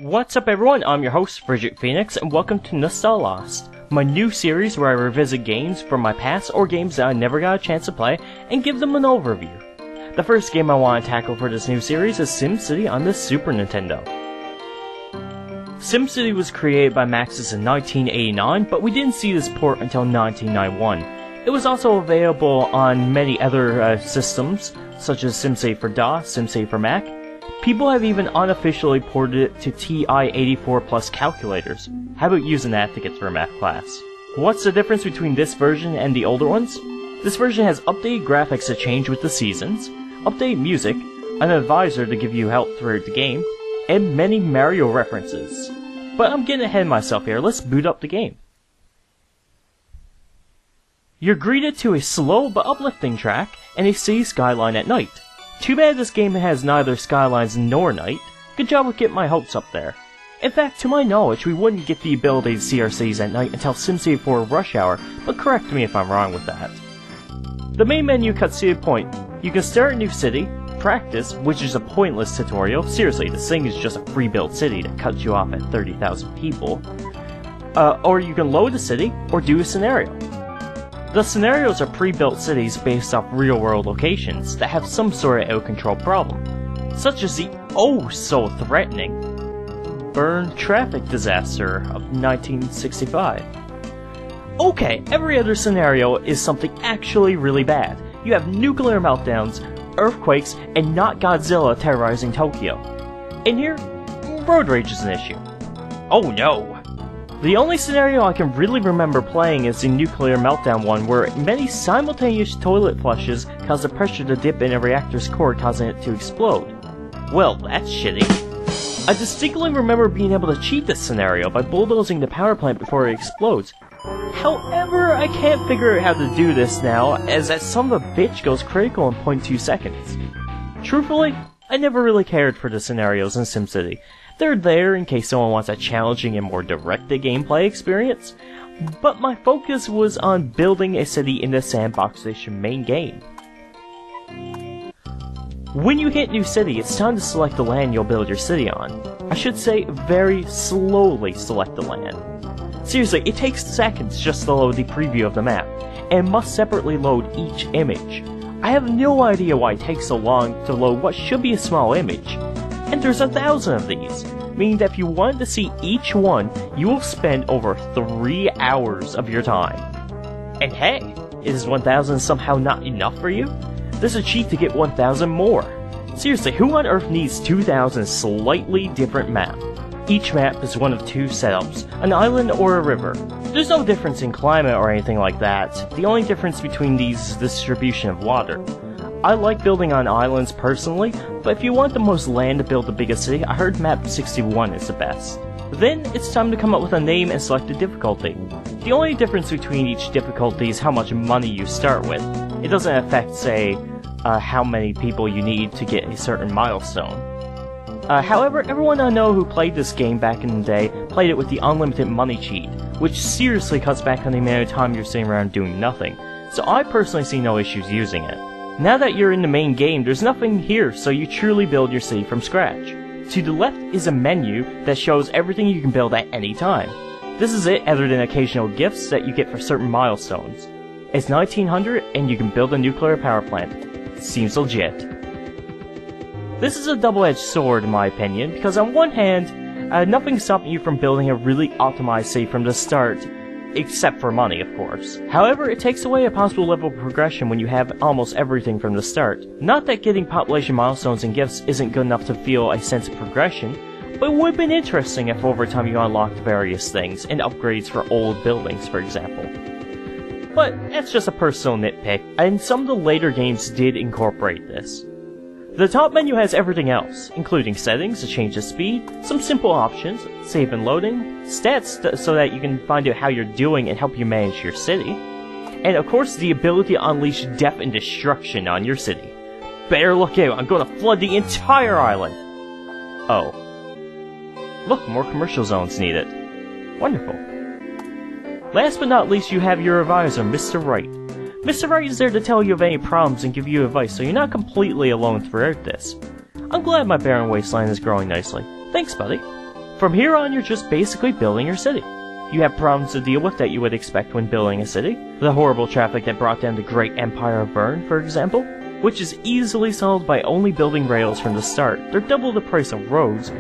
What's up everyone, I'm your host, Bridget Phoenix, and welcome to Nostalost, my new series where I revisit games from my past or games that I never got a chance to play, and give them an overview. The first game I want to tackle for this new series is SimCity on the Super Nintendo. SimCity was created by Maxis in 1989, but we didn't see this port until 1991. It was also available on many other systems, such as SimCity for DOS, SimCity for Mac. People have even unofficially ported it to TI-84 Plus calculators. How about using that to get through a math class? What's the difference between this version and the older ones? This version has updated graphics to change with the seasons, updated music, an advisor to give you help throughout the game, and many Mario references. But I'm getting ahead of myself here, let's boot up the game. You're greeted to a slow but uplifting track and a city skyline at night. Too bad this game has neither skylines nor night. Good job with getting my hopes up there. In fact, to my knowledge, we wouldn't get the ability to see our cities at night until SimCity 4 Rush Hour, but correct me if I'm wrong with that. The main menu cuts to the point. You can start a new city, practice, which is a pointless tutorial. Seriously, this thing is just a pre-built city that cuts you off at 30,000 people. Or you can load a city, or do a scenario. The scenarios are pre-built cities based off real-world locations that have some sort of out-of-control problem, such as the oh-so-threatening burn traffic disaster of 1965. Okay, every other scenario is something actually really bad. You have nuclear meltdowns, earthquakes, and not Godzilla terrorizing Tokyo. In here, road rage is an issue. Oh no! The only scenario I can really remember playing is the nuclear meltdown one, where many simultaneous toilet flushes cause the pressure to dip in a reactor's core, causing it to explode. Well, that's shitty. I distinctly remember being able to cheat this scenario by bulldozing the power plant before it explodes. However, I can't figure out how to do this now, as that son of a bitch goes critical in 0.2 seconds. Truthfully, I never really cared for the scenarios in SimCity. They're there in case someone wants a challenging and more directed gameplay experience, but my focus was on building a city in the Sandbox Edition main game. When you hit New City, it's time to select the land you'll build your city on. I should say, very slowly select the land. Seriously, it takes seconds just to load the preview of the map, and must separately load each image. I have no idea why it takes so long to load what should be a small image. And there's 1,000 of these, meaning that if you wanted to see each one, you will spend over 3 hours of your time. And hey, is 1,000 somehow not enough for you? There's a cheat to get 1,000 more. Seriously, who on earth needs 2,000 slightly different maps? Each map is one of two setups, an island or a river. There's no difference in climate or anything like that. The only difference between these is the distribution of water. I like building on islands personally, but if you want the most land to build the biggest city, I heard map 61 is the best. Then, it's time to come up with a name and select a difficulty. The only difference between each difficulty is how much money you start with. It doesn't affect, say, how many people you need to get a certain milestone. However, everyone I know who played this game back in the day played it with the unlimited money cheat, which seriously cuts back on the amount of time you're sitting around doing nothing, so I personally see no issues using it. Now that you're in the main game, there's nothing here, so you truly build your city from scratch. To the left is a menu that shows everything you can build at any time. This is it, other than occasional gifts that you get for certain milestones. It's 1900 and you can build a nuclear power plant. Seems legit. This is a double-edged sword in my opinion, because on one hand, nothing's stopping you from building a really optimized city from the start, except for money, of course. However, it takes away a possible level of progression when you have almost everything from the start. Not that getting population milestones and gifts isn't good enough to feel a sense of progression, but it would have been interesting if over time you unlocked various things, and upgrades for old buildings, for example. But that's just a personal nitpick, and some of the later games did incorporate this. The top menu has everything else, including settings to change the speed, some simple options, save and loading, stats so that you can find out how you're doing and help you manage your city, and of course the ability to unleash death and destruction on your city. Better look out, I'm gonna flood the entire island! Oh. Look, more commercial zones needed. Wonderful. Last but not least, you have your advisor, Mr. Wright. Mr. Wright is there to tell you of any problems and give you advice, so you're not completely alone throughout this. I'm glad my barren wasteland is growing nicely. Thanks, buddy. From here on, you're just basically building your city. You have problems to deal with that you would expect when building a city. The horrible traffic that brought down the great Empire of Bern, for example, which is easily solved by only building rails from the start. They're double the price of roads,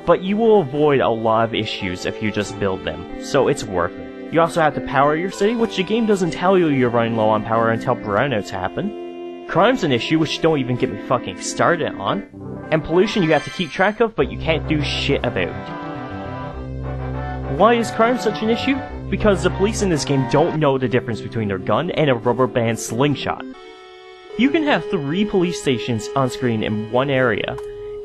but you will avoid a lot of issues if you just build them, so it's worth it. You also have to power your city, which the game doesn't tell you you're running low on power until brownouts happen. Crime's an issue, which don't even get me fucking started on. And pollution you have to keep track of, but you can't do shit about. Why is crime such an issue? Because the police in this game don't know the difference between their gun and a rubber band slingshot. You can have 3 police stations on screen in one area,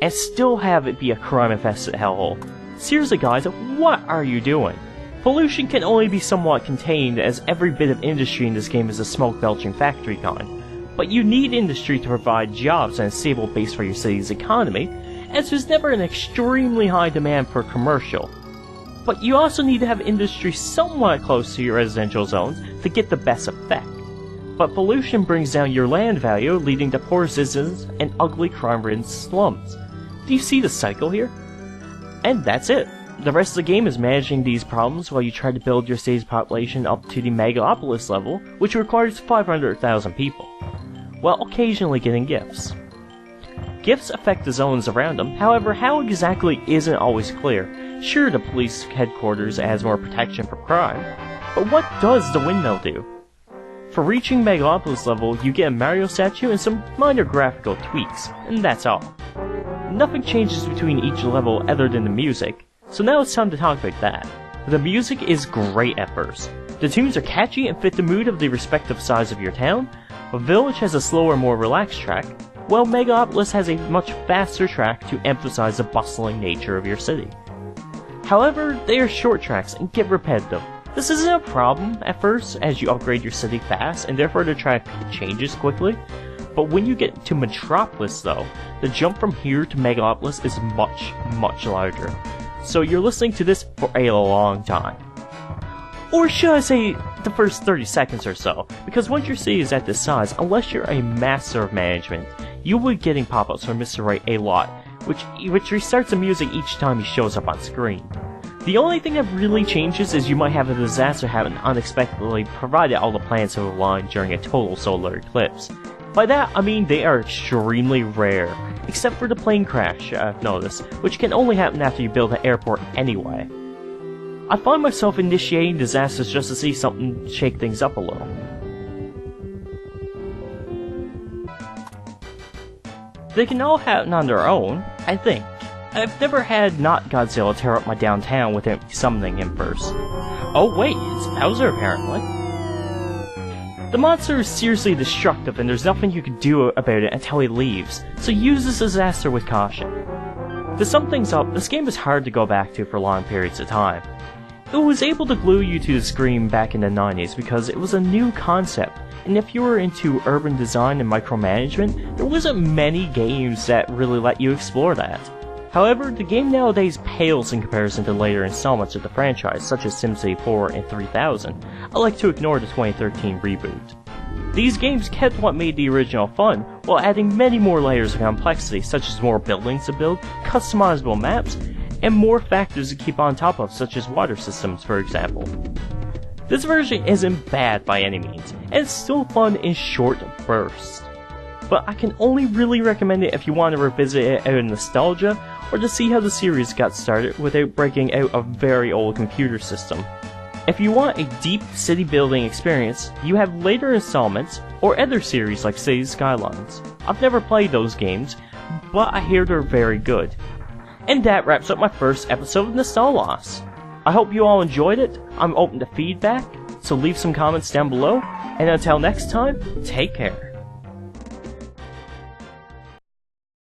and still have it be a crime-infested hellhole. Seriously guys, what are you doing? Pollution can only be somewhat contained, as every bit of industry in this game is a smoke-belching factory kind. But you need industry to provide jobs and a stable base for your city's economy, as there's never an extremely high demand for commercial. But you also need to have industry somewhat close to your residential zones to get the best effect. But pollution brings down your land value, leading to poor citizens and ugly crime-ridden slums. Do you see the cycle here? And that's it. The rest of the game is managing these problems while you try to build your city's population up to the megalopolis level, which requires 500,000 people, while occasionally getting gifts. Gifts affect the zones around them, however how exactly isn't always clear. Sure, the police headquarters adds more protection from crime, but what does the windmill do? For reaching megalopolis level, you get a Mario statue and some minor graphical tweaks, and that's all. Nothing changes between each level other than the music, so now it's time to talk about that. The music is great at first. The tunes are catchy and fit the mood of the respective size of your town. A village has a slower, more relaxed track, while Megalopolis has a much faster track to emphasize the bustling nature of your city. However, they are short tracks and get repetitive. This isn't a problem at first, as you upgrade your city fast, and therefore the track changes quickly. But when you get to Metropolis though, the jump from here to Megalopolis is much, much larger. So you're listening to this for a long time. Or should I say, the first 30 seconds or so, because once your city is at this size, unless you're a master of management, you will be getting pop-ups from Mr. Right a lot, which restarts the music each time he shows up on screen. The only thing that really changes is you might have a disaster happen unexpectedly, provided all the planets have aligned during a total solar eclipse. By that, I mean they are extremely rare, except for the plane crash, I've noticed, which can only happen after you build an airport anyway. I find myself initiating disasters just to see something shake things up a little. They can all happen on their own, I think. I've never had not Godzilla tear up my downtown without summoning him first. Oh wait, it's Bowser apparently. The monster is seriously destructive and there's nothing you can do about it until he leaves, so use this disaster with caution. To sum things up, this game is hard to go back to for long periods of time. It was able to glue you to the screen back in the 90s because it was a new concept, and if you were into urban design and micromanagement, there wasn't many games that really let you explore that. However, the game nowadays pales in comparison to later installments of the franchise, such as SimCity 4 and 3000. I like to ignore the 2013 reboot. These games kept what made the original fun, while adding many more layers of complexity, such as more buildings to build, customizable maps, and more factors to keep on top of, such as water systems, for example. This version isn't bad by any means, and it's still fun in short bursts. But I can only really recommend it if you want to revisit it out of nostalgia, or to see how the series got started without breaking out a very old computer system. If you want a deep city building experience, you have later installments, or other series like Cities Skylines. I've never played those games, but I hear they're very good. And that wraps up my first episode of Nostalost. I hope you all enjoyed it. I'm open to feedback, so leave some comments down below, and until next time, take care.